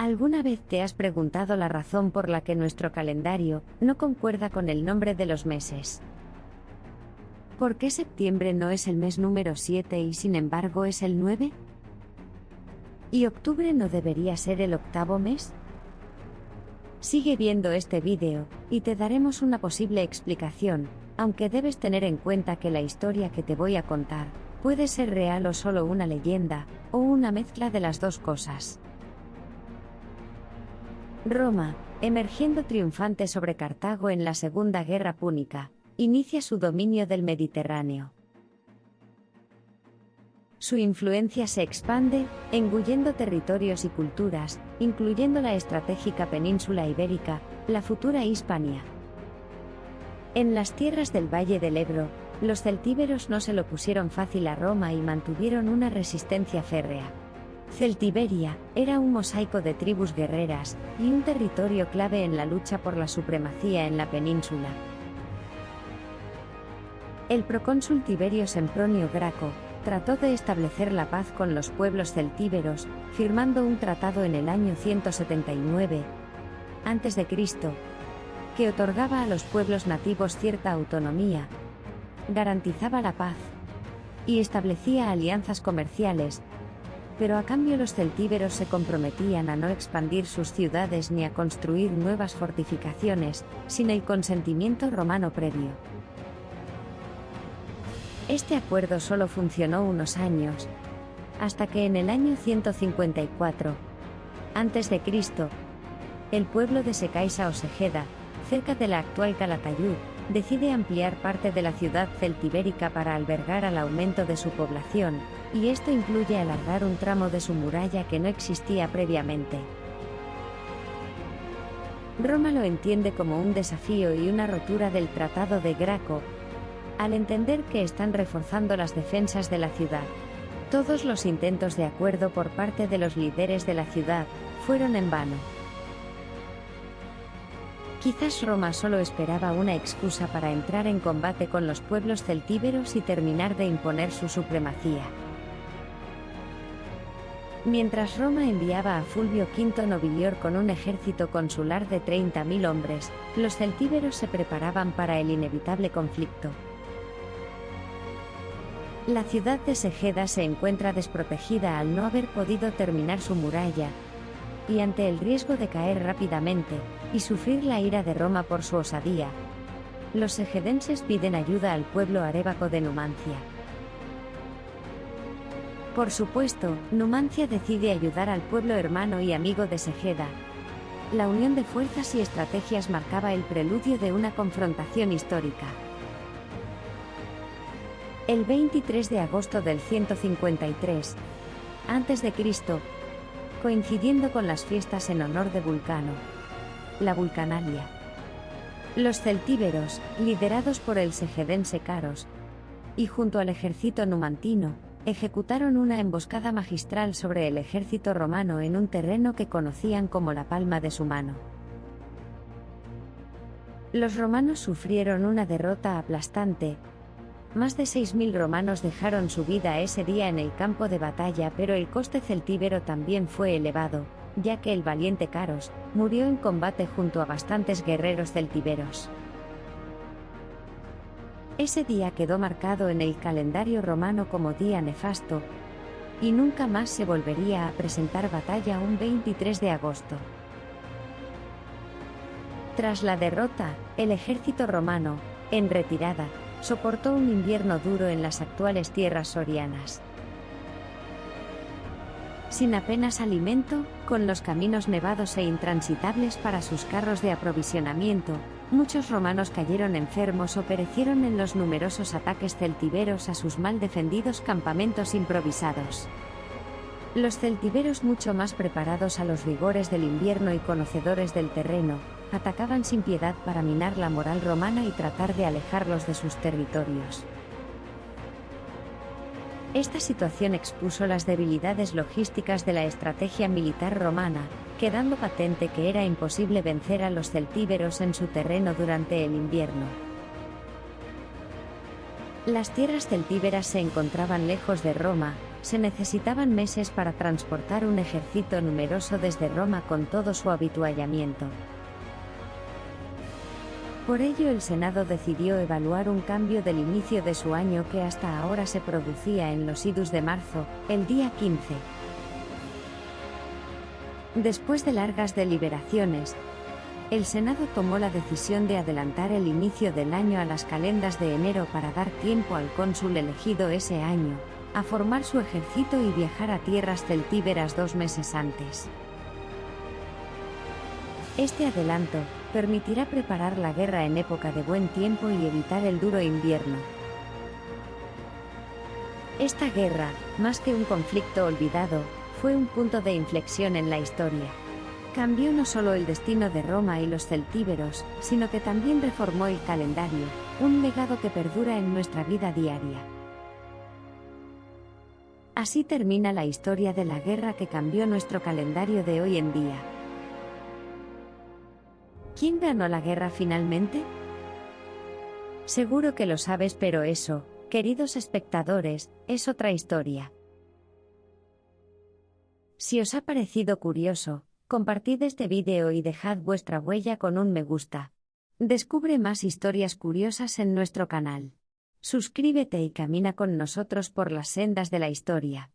¿Alguna vez te has preguntado la razón por la que nuestro calendario no concuerda con el nombre de los meses? ¿Por qué septiembre no es el mes número 7 y sin embargo es el 9? ¿Y octubre no debería ser el octavo mes? Sigue viendo este vídeo, y te daremos una posible explicación, aunque debes tener en cuenta que la historia que te voy a contar puede ser real o solo una leyenda, o una mezcla de las dos cosas. Roma, emergiendo triunfante sobre Cartago en la Segunda Guerra Púnica, inicia su dominio del Mediterráneo. Su influencia se expande, engullendo territorios y culturas, incluyendo la estratégica península ibérica, la futura Hispania. En las tierras del Valle del Ebro, los celtíberos no se lo pusieron fácil a Roma y mantuvieron una resistencia férrea. Celtiberia era un mosaico de tribus guerreras y un territorio clave en la lucha por la supremacía en la península. El procónsul Tiberio Sempronio Graco trató de establecer la paz con los pueblos celtíberos, firmando un tratado en el año 179 a.C., que otorgaba a los pueblos nativos cierta autonomía, garantizaba la paz y establecía alianzas comerciales, pero a cambio los celtíberos se comprometían a no expandir sus ciudades ni a construir nuevas fortificaciones, sin el consentimiento romano previo. Este acuerdo solo funcionó unos años, hasta que en el año 154 a.C., el pueblo de Secaisa o Segeda, cerca de la actual Calatayud, decide ampliar parte de la ciudad celtibérica para albergar al aumento de su población, y esto incluye alargar un tramo de su muralla que no existía previamente. Roma lo entiende como un desafío y una rotura del Tratado de Graco, al entender que están reforzando las defensas de la ciudad. Todos los intentos de acuerdo por parte de los líderes de la ciudad fueron en vano. Quizás Roma solo esperaba una excusa para entrar en combate con los pueblos celtíberos y terminar de imponer su supremacía. Mientras Roma enviaba a Fulvio V Nobilior con un ejército consular de 30.000 hombres, los celtíberos se preparaban para el inevitable conflicto. La ciudad de Segeda se encuentra desprotegida al no haber podido terminar su muralla, y ante el riesgo de caer rápidamente y sufrir la ira de Roma por su osadía, los segedenses piden ayuda al pueblo arébaco de Numancia. Por supuesto, Numancia decide ayudar al pueblo hermano y amigo de Segeda. La unión de fuerzas y estrategias marcaba el preludio de una confrontación histórica. El 23 de agosto del 153 a.C., coincidiendo con las fiestas en honor de Vulcano, la Vulcanalia, los celtíberos, liderados por el segedense Caros, y junto al ejército numantino, ejecutaron una emboscada magistral sobre el ejército romano en un terreno que conocían como la palma de su mano. Los romanos sufrieron una derrota aplastante. Más de 6.000 romanos dejaron su vida ese día en el campo de batalla, pero el coste celtíbero también fue elevado, ya que el valiente Caros murió en combate junto a bastantes guerreros celtíberos. Ese día quedó marcado en el calendario romano como día nefasto, y nunca más se volvería a presentar batalla un 23 de agosto. Tras la derrota, el ejército romano, en retirada, soportó un invierno duro en las actuales tierras sorianas. Sin apenas alimento, con los caminos nevados e intransitables para sus carros de aprovisionamiento, muchos romanos cayeron enfermos o perecieron en los numerosos ataques celtíberos a sus mal defendidos campamentos improvisados. Los celtíberos, mucho más preparados a los rigores del invierno y conocedores del terreno, atacaban sin piedad para minar la moral romana y tratar de alejarlos de sus territorios. Esta situación expuso las debilidades logísticas de la estrategia militar romana, quedando patente que era imposible vencer a los celtíberos en su terreno durante el invierno. Las tierras celtíberas se encontraban lejos de Roma, se necesitaban meses para transportar un ejército numeroso desde Roma con todo su habituallamiento. Por ello el Senado decidió evaluar un cambio del inicio de su año que hasta ahora se producía en los idus de marzo, el día 15. Después de largas deliberaciones, el Senado tomó la decisión de adelantar el inicio del año a las calendas de enero para dar tiempo al cónsul elegido ese año a formar su ejército y viajar a tierras celtíberas 2 meses antes. Este adelanto permitirá preparar la guerra en época de buen tiempo y evitar el duro invierno. Esta guerra, más que un conflicto olvidado, fue un punto de inflexión en la historia. Cambió no solo el destino de Roma y los celtíberos, sino que también reformó el calendario, un legado que perdura en nuestra vida diaria. Así termina la historia de la guerra que cambió nuestro calendario de hoy en día. ¿Quién ganó la guerra finalmente? Seguro que lo sabes, pero eso, queridos espectadores, es otra historia. Si os ha parecido curioso, compartid este vídeo y dejad vuestra huella con un me gusta. Descubre más historias curiosas en nuestro canal. Suscríbete y camina con nosotros por las sendas de la historia.